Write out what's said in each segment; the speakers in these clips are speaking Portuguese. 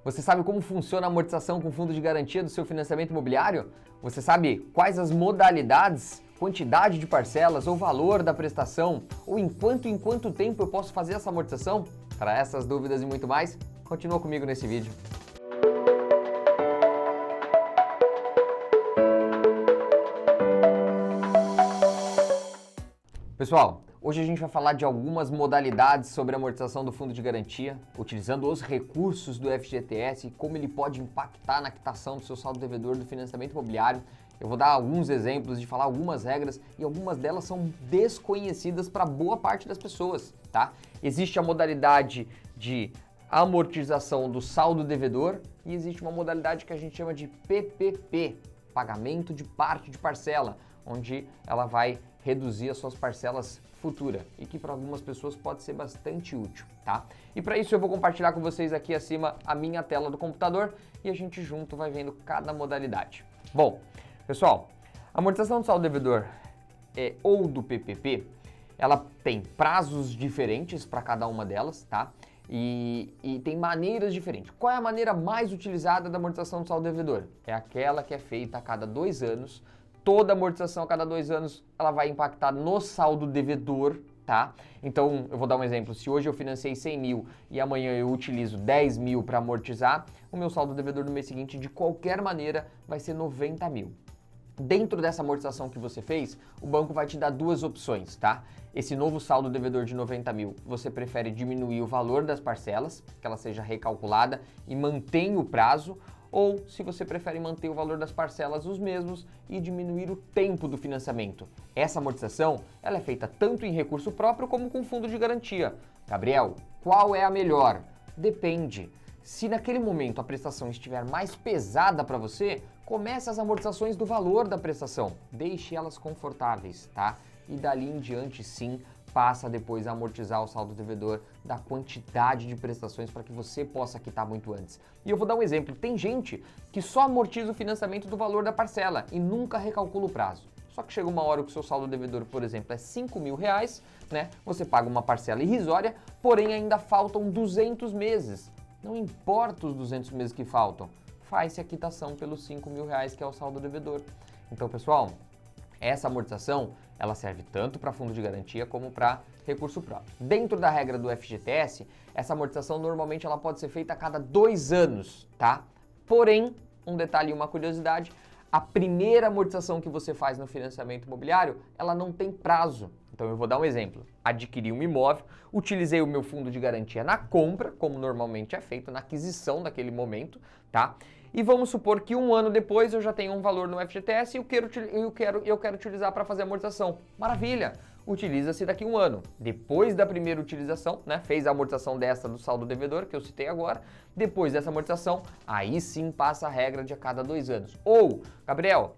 Você sabe como funciona a amortização com fundo de garantia do seu financiamento imobiliário? Você sabe quais as modalidades, quantidade de parcelas ou valor da prestação? Ou em quanto tempo eu posso fazer essa amortização? Para essas dúvidas e muito mais, continua comigo nesse vídeo. Pessoal, hoje a gente vai falar de algumas modalidades sobre a amortização do fundo de garantia, utilizando os recursos do FGTS e como ele pode impactar na quitação do seu saldo devedor do financiamento imobiliário. Eu vou dar alguns exemplos de falar algumas regras e algumas delas são desconhecidas para boa parte das pessoas, tá? Existe a modalidade de amortização do saldo devedor e existe uma modalidade que a gente chama de PPP, pagamento de parte de parcela, onde ela vai reduzir as suas parcelas futuras e que para algumas pessoas pode ser bastante útil, tá? E para isso eu vou compartilhar com vocês aqui acima a minha tela do computador e a gente junto vai vendo cada modalidade. Bom, pessoal, a amortização do saldo devedor ou do PPP, ela tem prazos diferentes para cada uma delas, tá? E tem maneiras diferentes. Qual é a maneira mais utilizada da amortização do saldo devedor? É aquela que é feita a cada 2 anos. Toda amortização a cada 2 anos, ela vai impactar no saldo devedor, tá? Então, eu vou dar um exemplo. Se hoje eu financei 100 mil e amanhã eu utilizo 10 mil para amortizar, o meu saldo devedor no mês seguinte, de qualquer maneira, vai ser 90 mil. Dentro dessa amortização que você fez, o banco vai te dar 2 opções, tá? Esse novo saldo devedor de 90 mil, você prefere diminuir o valor das parcelas, que ela seja recalculada e mantém o prazo, ou se você prefere manter o valor das parcelas os mesmos e diminuir o tempo do financiamento. Essa amortização ela é feita tanto em recurso próprio como com fundo de garantia. Gabriel, qual é a melhor? Depende. Se naquele momento a prestação estiver mais pesada para você, comece as amortizações do valor da prestação. Deixe elas confortáveis, tá? E dali em diante, sim, passa depois a amortizar o saldo devedor da quantidade de prestações para que você possa quitar muito antes. E eu vou dar um exemplo. Tem gente que só amortiza o financiamento do valor da parcela e nunca recalcula o prazo. Só que chega uma hora que o seu saldo devedor, por exemplo, é 5 mil reais, né? Você paga uma parcela irrisória, porém ainda faltam 200 meses. Não importa os 200 meses que faltam, faz-se a quitação pelos 5 mil reais que é o saldo devedor. Então, pessoal, essa amortização, ela serve tanto para fundo de garantia como para recurso próprio. Dentro da regra do FGTS, essa amortização normalmente ela pode ser feita a cada 2 anos, tá? Porém, um detalhe e uma curiosidade, a primeira amortização que você faz no financiamento imobiliário, ela não tem prazo. Então eu vou dar um exemplo. Adquiri um imóvel, utilizei o meu fundo de garantia na compra, como normalmente é feito, na aquisição daquele momento, tá? E vamos supor que 1 ano depois eu já tenho um valor no FGTS e eu quero utilizar para fazer a amortização. Maravilha! Utiliza-se daqui 1 ano. Depois da primeira utilização, né, fez a amortização dessa do saldo devedor, que eu citei agora, depois dessa amortização, aí sim passa a regra de a cada 2 anos. Ou, Gabriel,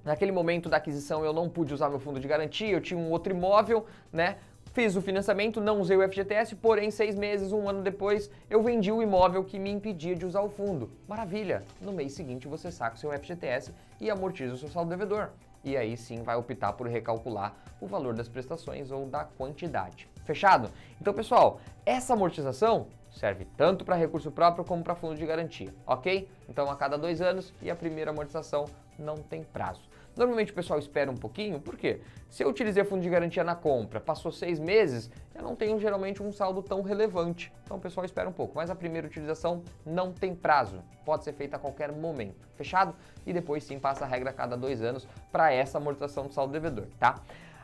naquele momento da aquisição eu não pude usar meu fundo de garantia, eu tinha um outro imóvel, né? Fiz o financiamento, não usei o FGTS, porém 6 meses, 1 ano depois, eu vendi o imóvel que me impedia de usar o fundo. Maravilha! No mês seguinte você saca o seu FGTS e amortiza o seu saldo devedor. E aí sim vai optar por recalcular o valor das prestações ou da quantidade. Fechado? Então, pessoal, essa amortização serve tanto para recurso próprio como para fundo de garantia, ok? Então, a cada 2 anos e a primeira amortização não tem prazo. Normalmente o pessoal espera um pouquinho, por quê? Se eu utilizei fundo de garantia na compra, passou 6 meses, eu não tenho geralmente um saldo tão relevante. Então o pessoal espera um pouco, mas a primeira utilização não tem prazo, pode ser feita a qualquer momento, fechado? E depois sim passa a regra a cada 2 anos para essa amortização do saldo devedor, tá?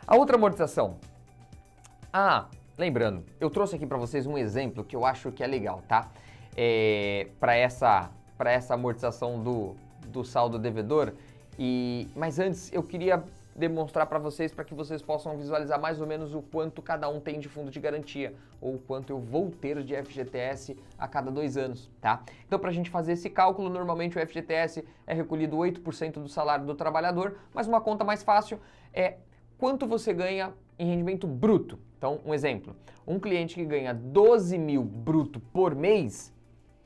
A outra amortização. Lembrando, eu trouxe aqui para vocês um exemplo que eu acho que é legal, tá? Para essa amortização do saldo devedor. Mas antes eu queria demonstrar para que vocês possam visualizar mais ou menos o quanto cada um tem de fundo de garantia ou o quanto eu vou ter de FGTS a cada 2 anos, tá? Então, para a gente fazer esse cálculo, normalmente o FGTS é recolhido 8% do salário do trabalhador, mas uma conta mais fácil é quanto você ganha em rendimento bruto. Então, um exemplo, um cliente que ganha 12 mil bruto por mês,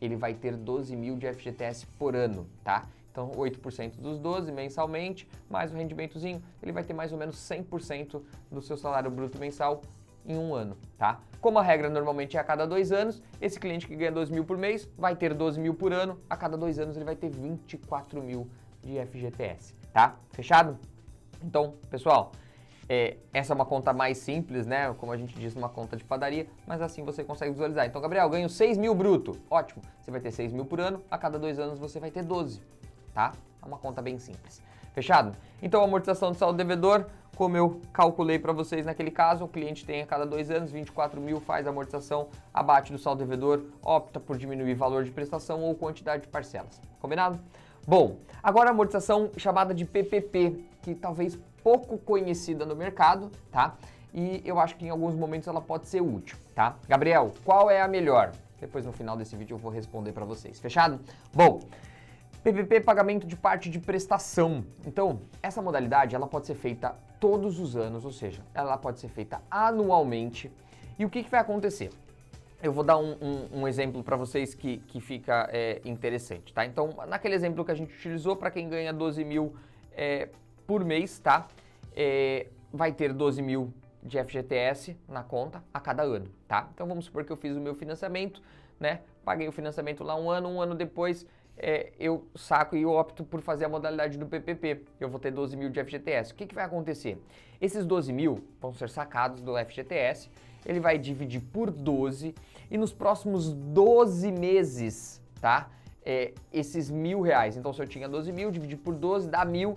ele vai ter 12 mil de FGTS por ano, tá? Então, 8% dos 12 mensalmente, mais o rendimentozinho, ele vai ter mais ou menos 100% do seu salário bruto mensal em um ano, tá? Como a regra normalmente é a cada 2 anos, esse cliente que ganha 12 mil por mês vai ter 12 mil por ano, a cada 2 anos ele vai ter 24 mil de FGTS, tá? Fechado? Então, pessoal, essa é uma conta mais simples, né? Como a gente diz, uma conta de padaria, mas assim você consegue visualizar. Então, Gabriel, ganho 6 mil bruto. Ótimo, você vai ter 6 mil por ano, a cada 2 anos você vai ter 12, tá? É uma conta bem simples. Fechado? Então, a amortização do saldo devedor, como eu calculei para vocês naquele caso, o cliente tem a cada 2 anos, 24 mil, faz a amortização, abate do saldo devedor, opta por diminuir valor de prestação ou quantidade de parcelas. Combinado? Bom, agora a amortização chamada de PPP, que talvez pouco conhecida no mercado, tá? E eu acho que em alguns momentos ela pode ser útil, tá? Gabriel, qual é a melhor? Depois no final desse vídeo eu vou responder para vocês. Fechado? Bom, PPP, pagamento de parte de prestação. Então, essa modalidade ela pode ser feita todos os anos, ou seja, ela pode ser feita anualmente. E o que vai acontecer? Eu vou dar um exemplo para vocês que fica interessante, tá? Então, naquele exemplo que a gente utilizou, para quem ganha 12 mil por mês, tá? Vai ter 12 mil de FGTS na conta a cada ano, tá? Então, vamos supor que eu fiz o meu financiamento, né? Paguei o financiamento lá um ano depois eu saco e eu opto por fazer a modalidade do PPP. Eu vou ter 12 mil de FGTS. O que vai acontecer? Esses 12 mil vão ser sacados do FGTS, ele vai dividir por 12 e nos próximos 12 meses, tá? Esses R$1.000. Então, se eu tinha 12 mil, dividir por 12 dá 1.000.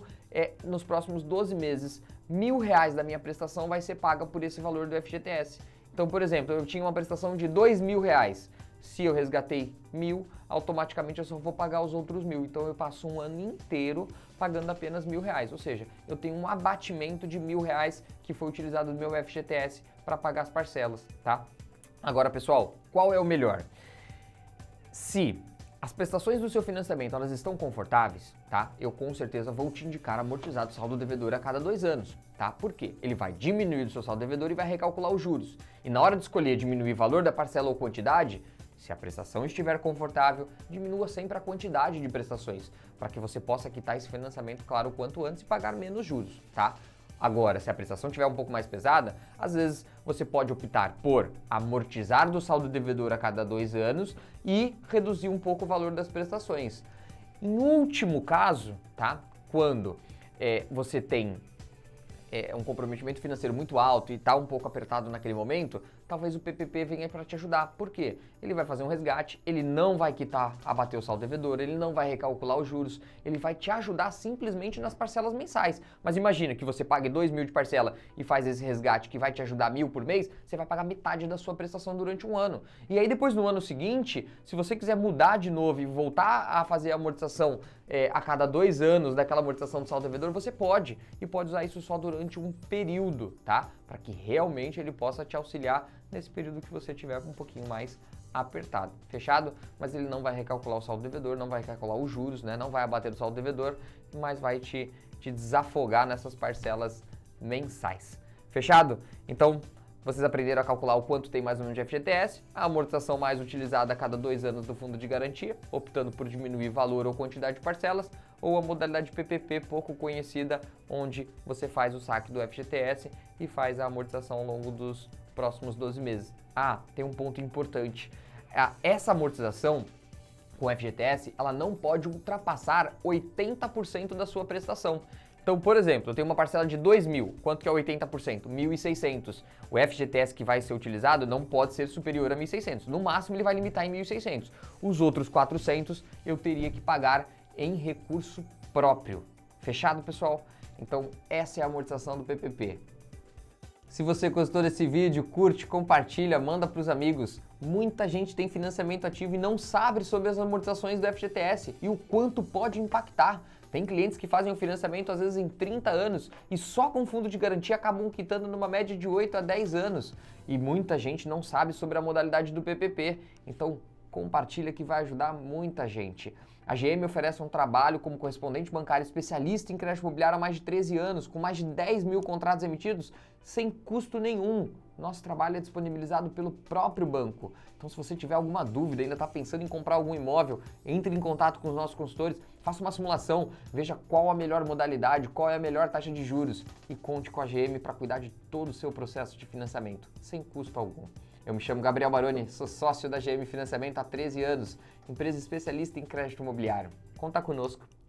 Nos próximos 12 meses, R$1.000 da minha prestação vai ser paga por esse valor do FGTS. Então, por exemplo, eu tinha uma prestação de R$2.000. Se eu resgatei 1.000, automaticamente eu só vou pagar os outros 1.000. Então eu passo um ano inteiro pagando apenas R$1.000. Ou seja, eu tenho um abatimento de R$1.000 que foi utilizado do meu FGTS para pagar as parcelas, tá? Agora, pessoal, qual é o melhor? Se as prestações do seu financiamento elas estão confortáveis, tá? Eu com certeza vou te indicar amortizar o saldo devedor a cada 2 anos, tá? Por quê? Ele vai diminuir o seu saldo devedor e vai recalcular os juros. E na hora de escolher diminuir o valor da parcela ou quantidade, se a prestação estiver confortável, diminua sempre a quantidade de prestações, para que você possa quitar esse financiamento, claro, o quanto antes e pagar menos juros, tá? Agora, se a prestação estiver um pouco mais pesada, às vezes você pode optar por amortizar do saldo devedor a cada 2 anos e reduzir um pouco o valor das prestações. Em último caso, tá? Quando você tem um comprometimento financeiro muito alto e está um pouco apertado naquele momento, talvez o PPP venha para te ajudar. Por quê? Ele vai fazer um resgate, ele não vai abater o saldo devedor, ele não vai recalcular os juros, ele vai te ajudar simplesmente nas parcelas mensais. Mas imagina que você pague 2 mil de parcela e faz esse resgate que vai te ajudar 1.000 por mês, você vai pagar metade da sua prestação durante um ano. E aí depois no ano seguinte, se você quiser mudar de novo e voltar a fazer a amortização a cada 2 anos daquela amortização do saldo devedor, você pode. E pode usar isso só durante um período, tá? Para que realmente ele possa te auxiliar nesse período que você tiver um pouquinho mais apertado. Fechado? Mas ele não vai recalcular o saldo devedor, não vai recalcular os juros, né? Não vai abater o saldo devedor, mas vai te desafogar nessas parcelas mensais. Fechado? Então, vocês aprenderam a calcular o quanto tem mais ou menos de FGTS, a amortização mais utilizada a cada 2 anos do fundo de garantia, optando por diminuir valor ou quantidade de parcelas, ou a modalidade PPP, pouco conhecida, onde você faz o saque do FGTS e faz a amortização ao longo dos próximos 12 meses. Ah, tem um ponto importante. Essa amortização com FGTS, ela não pode ultrapassar 80% da sua prestação. Então, por exemplo, eu tenho uma parcela de 2 mil, quanto que é 80%? 1.600. O FGTS que vai ser utilizado não pode ser superior a 1.600. No máximo, ele vai limitar em 1.600. Os outros 400 eu teria que pagar em recurso próprio. Fechado, pessoal? Então, essa é a amortização do PPP. Se você gostou desse vídeo, curte, compartilha, manda para os amigos. Muita gente tem financiamento ativo e não sabe sobre as amortizações do FGTS e o quanto pode impactar. Tem clientes que fazem o financiamento às vezes em 30 anos e só com fundo de garantia acabam quitando numa média de 8 a 10 anos. E muita gente não sabe sobre a modalidade do PPP. Então, compartilha que vai ajudar muita gente. A GM oferece um trabalho como correspondente bancário especialista em crédito imobiliário há mais de 13 anos, com mais de 10 mil contratos emitidos, sem custo nenhum. Nosso trabalho é disponibilizado pelo próprio banco. Então, se você tiver alguma dúvida, ainda está pensando em comprar algum imóvel, entre em contato com os nossos consultores, faça uma simulação, veja qual a melhor modalidade, qual é a melhor taxa de juros e conte com a GM para cuidar de todo o seu processo de financiamento, sem custo algum. Eu me chamo Gabriel Baroni, sou sócio da GM Financiamento há 13 anos, empresa especialista em crédito imobiliário. Conta conosco.